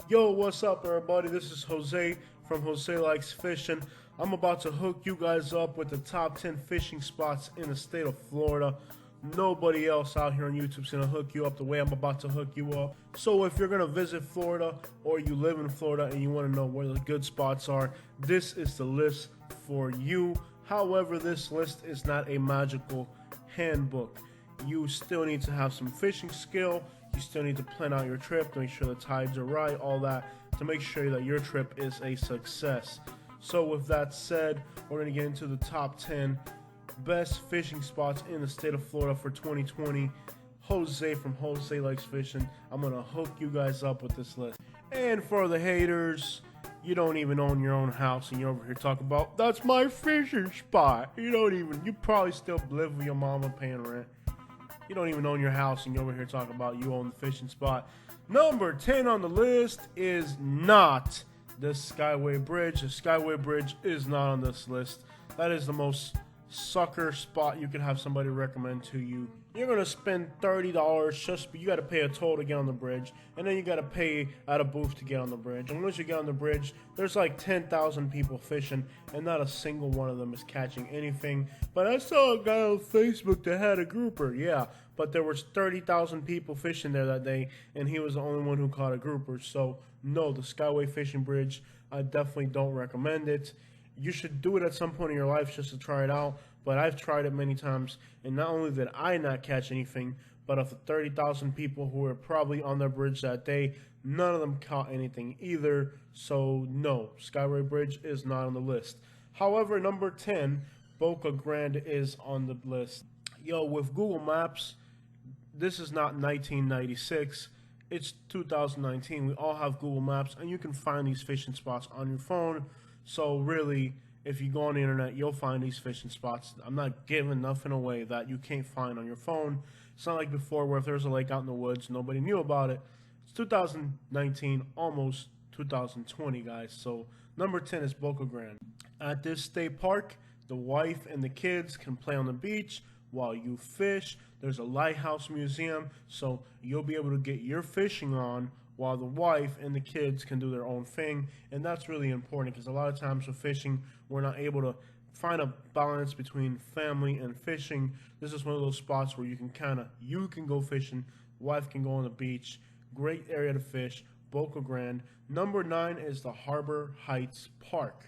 Yo, what's up, everybody? This is Jose from Jose Likes Fishing. I'm about to hook you guys up with the top 10 fishing spots in the state of Florida. Nobody else out here on YouTube is gonna hook you up the way I'm about to hook you up. So if you're gonna visit Florida or you live in Florida and you want to know where the good spots are, this is the list for you. However, this list is not a magical handbook. You still need to have some fishing skill. You still need to plan out your trip to make sure the tides are right, all that, to make sure that your trip is a success. So with that said, we're going to get into the top 10 best fishing spots in the state of Florida for 2020. Jose from Jose Likes Fishing. I'm going to hook you guys up with this list. And for the haters, you don't even own your own house and you're over here talking about, that's my fishing spot. You probably still live with your mama paying rent. You don't even own your house and you're over here talking about you own the fishing spot. Number 10 on the list is not the Skyway Bridge. The Skyway Bridge is not on this list. That is the most sucker spot you could have somebody recommend to you. You're going to spend $30 you got to pay a toll to get on the bridge, and then you got to pay at a booth to get on the bridge. And once you get on the bridge, there's like 10,000 people fishing, and not a single one of them is catching anything. But I saw a guy on Facebook that had a grouper. Yeah, but there was 30,000 people fishing there that day, and he was the only one who caught a grouper. So no, the Skyway Fishing Bridge, I definitely don't recommend it. You should do it at some point in your life just to try it out, but I've tried it many times, and not only did I not catch anything, but of the 30,000 people who were probably on the bridge that day, none of them caught anything either. So no, Skyway Bridge is not on the list. However, number 10, Boca Grande is on the list. Yo, with Google Maps, this is not 1996. It's 2019. We all have Google Maps, and you can find these fishing spots on your phone. So really, if you go on the internet, you'll find these fishing spots. I'm not giving nothing away that you can't find on your phone. It's not like before where if there's a lake out in the woods, nobody knew about it. It's 2019, almost 2020, guys. So number 10 is Boca Grande. At this state park, the wife and the kids can play on the beach while you fish. There's a lighthouse museum, so you'll be able to get your fishing on while the wife and the kids can do their own thing. And that's really important because a lot of times with fishing, we're not able to find a balance between family and fishing. This is one of those spots where you can go fishing, wife can go on the beach. Great area to fish, Boca Grande. Number 9 is the Harbor Heights Park.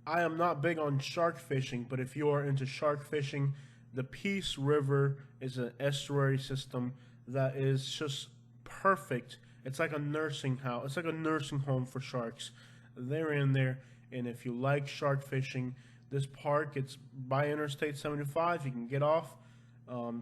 I am not big on shark fishing, but if you are into shark fishing, the Peace River is an estuary system that is just perfect. It's like a nursing house. It's like a nursing home for sharks. They're in there, and if you like shark fishing, this park, it's by Interstate 75. You can get off.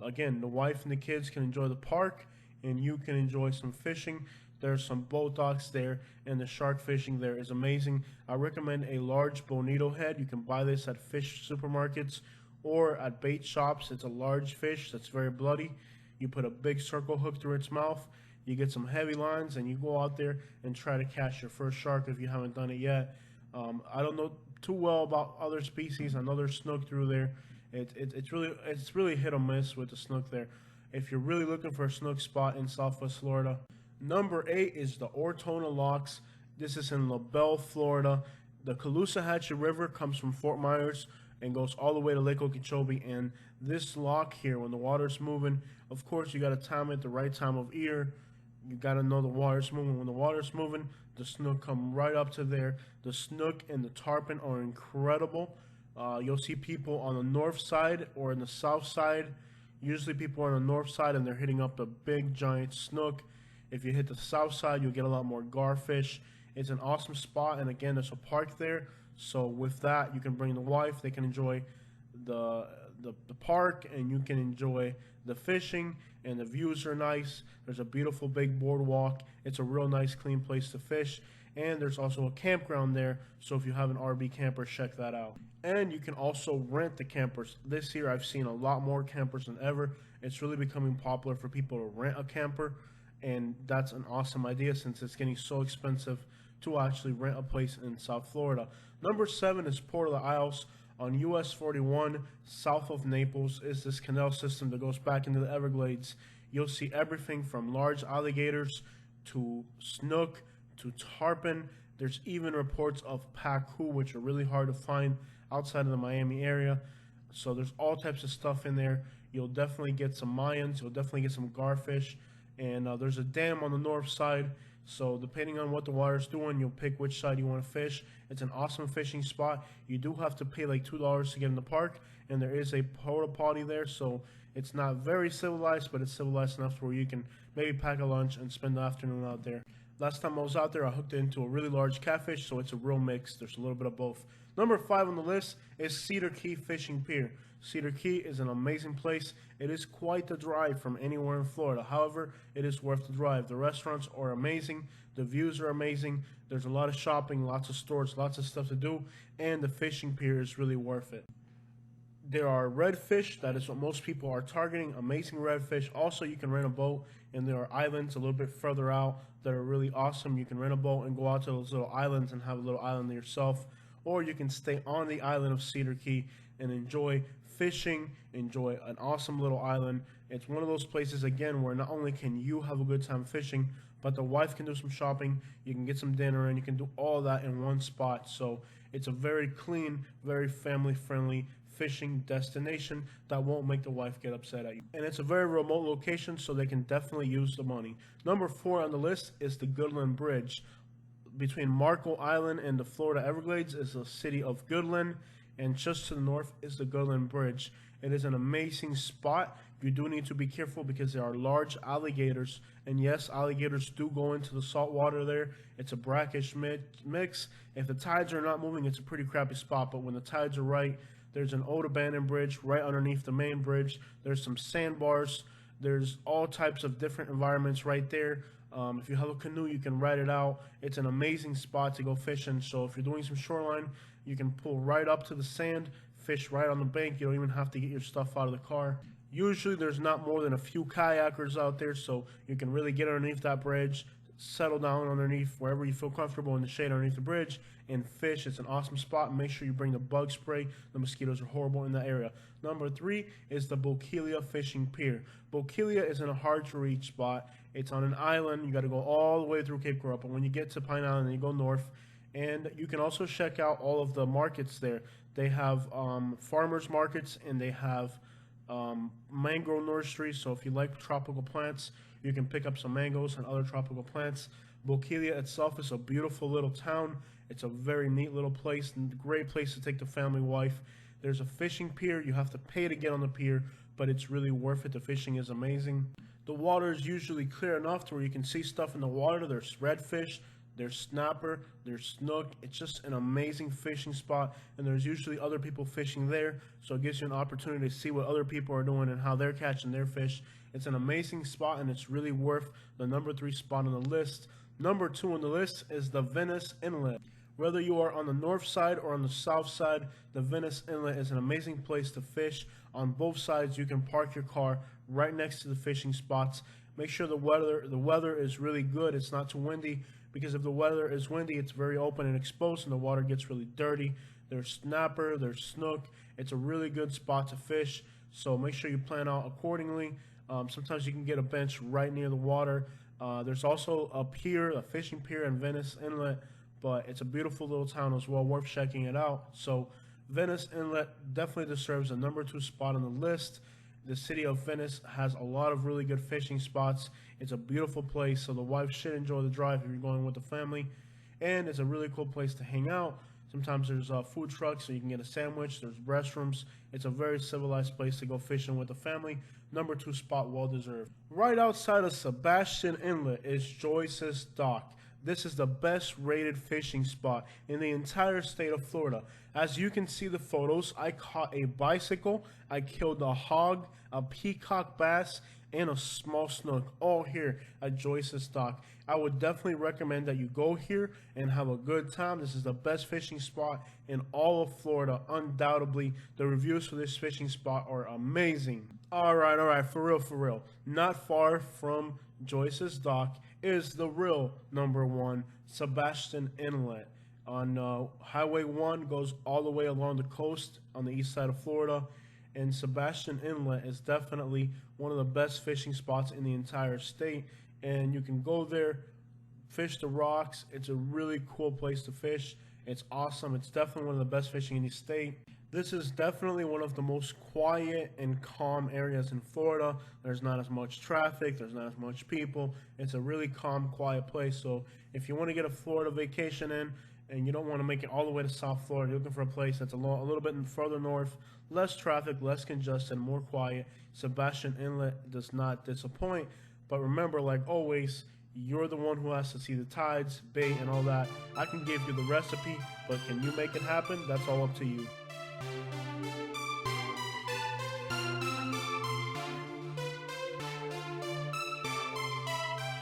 Again, the wife and the kids can enjoy the park, and you can enjoy some fishing. There's some boat docks there, and the shark fishing there is amazing. I recommend a large bonito head. You can buy this at fish supermarkets or at bait shops. It's a large fish that's very bloody. You put a big circle hook through its mouth. You get some heavy lines, and you go out there and try to catch your first shark if you haven't done it yet. I don't know too well about other species. I know there's snook through there. It's really hit or miss with the snook there. If you're really looking for a snook spot in Southwest Florida, number 8 is the Ortona Locks. This is in La Belle, Florida. The Caloosahatchee River comes from Fort Myers and goes all the way to Lake Okeechobee. And this lock here, when the water's moving, of course you got to time it the right time of year. You got to know the water's moving. When the water's moving, the snook come right up to there. The snook and the tarpon are incredible. You'll see people on the north side or in the south side. Usually people are on the north side and they're hitting up the big giant snook. If you hit the south side, you'll get a lot more garfish. It's an awesome spot, and again, there's a park there. So with that, you can bring the wife. They can enjoy the park, and you can enjoy the fishing, and the views are nice. There's a beautiful big boardwalk. It's a real nice, clean place to fish. And there's also a campground there, so if you have an RV camper, check that out. And you can also rent the campers. This year, I've seen a lot more campers than ever. It's really becoming popular for people to rent a camper, and that's an awesome idea since it's getting so expensive to actually rent a place in South Florida. Number 7 is Port of the Isles. On US 41, south of Naples, is this canal system that goes back into the Everglades. You'll see everything from large alligators to snook to tarpon. There's even reports of pacu, which are really hard to find outside of the Miami area. So there's all types of stuff in there. You'll definitely get some Mayans. You'll definitely get some garfish. And there's a dam on the north side. So depending on what the water's doing, you'll pick which side you want to fish. It's an awesome fishing spot. You do have to pay like $2 to get in the park. And there is a porta potty there. So it's not very civilized, but it's civilized enough where you can maybe pack a lunch and spend the afternoon out there. Last time I was out there, I hooked into a really large catfish, so it's a real mix. There's a little bit of both. Number 5 on the list is Cedar Key Fishing Pier. Cedar Key is an amazing place. It is quite the drive from anywhere in Florida. However, it is worth the drive. The restaurants are amazing. The views are amazing. There's a lot of shopping, lots of stores, lots of stuff to do, and the fishing pier is really worth it. There are redfish. That is what most people are targeting. Amazing redfish. Also, you can rent a boat, and there are islands a little bit further out that are really awesome. You can rent a boat and go out to those little islands and have a little island yourself, or you can stay on the island of Cedar Key and enjoy fishing, enjoy an awesome little island. It's one of those places, again, where not only can you have a good time fishing, but the wife can do some shopping, you can get some dinner, and you can do all that in one spot. So it's a very clean, very family-friendly fishing destination that won't make the wife get upset at you. And it's a very remote location, so they can definitely use the money. Number 4 on the list is the Goodland Bridge. Between Marco Island and the Florida Everglades is the city of Goodland, and just to the north is the Goodland Bridge. It is an amazing spot. You do need to be careful because there are large alligators, and yes, alligators do go into the salt water there. It's a brackish mix. If the tides are not moving, it's a pretty crappy spot, but when the tides are right, there's an old abandoned bridge right underneath the main bridge. There's some sandbars. There's all types of different environments right there. If you have a canoe, you can ride it out. It's an amazing spot to go fishing. So if you're doing some shoreline, you can pull right up to the sand, fish right on the bank. You don't even have to get your stuff out of the car. Usually there's not more than a few kayakers out there, so you can really get underneath that bridge, settle down underneath wherever you feel comfortable in the shade underneath the bridge, and fish. It's an awesome spot. Make sure you bring the bug spray. The mosquitoes are horrible in that area. Number 3 is the Boquilla Fishing Pier. Boquilla is in a hard-to-reach spot. It's on an island. You got to go all the way through Cape Coral. But when you get to Pine Island, you go north. And you can also check out all of the markets there. They have farmers markets, and they have mango nurseries. So if you like tropical plants, you can pick up some mangoes and other tropical plants. Boquilla itself is a beautiful little town. It's a very neat little place, and great place to take the family wife. There's a fishing pier. You have to pay to get on the pier, but it's really worth it. The fishing is amazing. The water is usually clear enough to where you can see stuff in the water. There's redfish, there's snapper, there's snook. It's just an amazing fishing spot, and there's usually other people fishing there, so it gives you an opportunity to see what other people are doing and how they're catching their fish. It's an amazing spot, and it's really worth the number 3 spot on the list. Number 2 on the list is the Venice Inlet. Whether you are on the north side or on the south side, the Venice Inlet is an amazing place to fish. On both sides, you can park your car right next to the fishing spots. Make sure the weather is really good. It's not too windy, because if the weather is windy, it's very open and exposed, and the water gets really dirty. There's snapper, there's snook. It's a really good spot to fish, so make sure you plan out accordingly. Sometimes you can get a bench right near the water. There's also a pier, a fishing pier in Venice Inlet, but it's a beautiful little town as well, worth checking it out. So Venice Inlet definitely deserves a number 2 spot on the list. The city of Venice has a lot of really good fishing spots. It's a beautiful place, so the wife should enjoy the drive if you're going with the family. And it's a really cool place to hang out. Sometimes there's food trucks, so you can get a sandwich. There's restrooms. It's a very civilized place to go fishing with the family. Number 2 spot, well deserved. Right outside of Sebastian Inlet is Joyces Dock. This is the best rated fishing spot in the entire state of Florida. As you can see the photos, I caught a bicycle, I killed a hog, a peacock bass, and a small snook, all here at Joyces Dock. I would definitely recommend that you go here and have a good time. This is the best fishing spot in all of Florida, undoubtedly. The reviews for this fishing spot are amazing. All right, for real. Not far from Joyces Dock is the real number 1, Sebastian Inlet. On Highway 1, goes all the way along the coast on the east side of Florida, and Sebastian Inlet is definitely one of the best fishing spots in the entire state, and you can go there fish the rocks. It's a really cool place to fish. It's awesome. It's definitely one of the best fishing in the state. This is definitely one of the most quiet and calm areas in Florida. There's not as much traffic. There's not as much people. It's a really calm, quiet place. So if you want to get a Florida vacation in and you don't want to make it all the way to South Florida, you're looking for a place that's a little bit further north, less traffic, less congested, more quiet, Sebastian Inlet does not disappoint. But remember, like always, you're the one who has to see the tides, bait, and all that. I can give you the recipe, but can you make it happen? That's all up to you.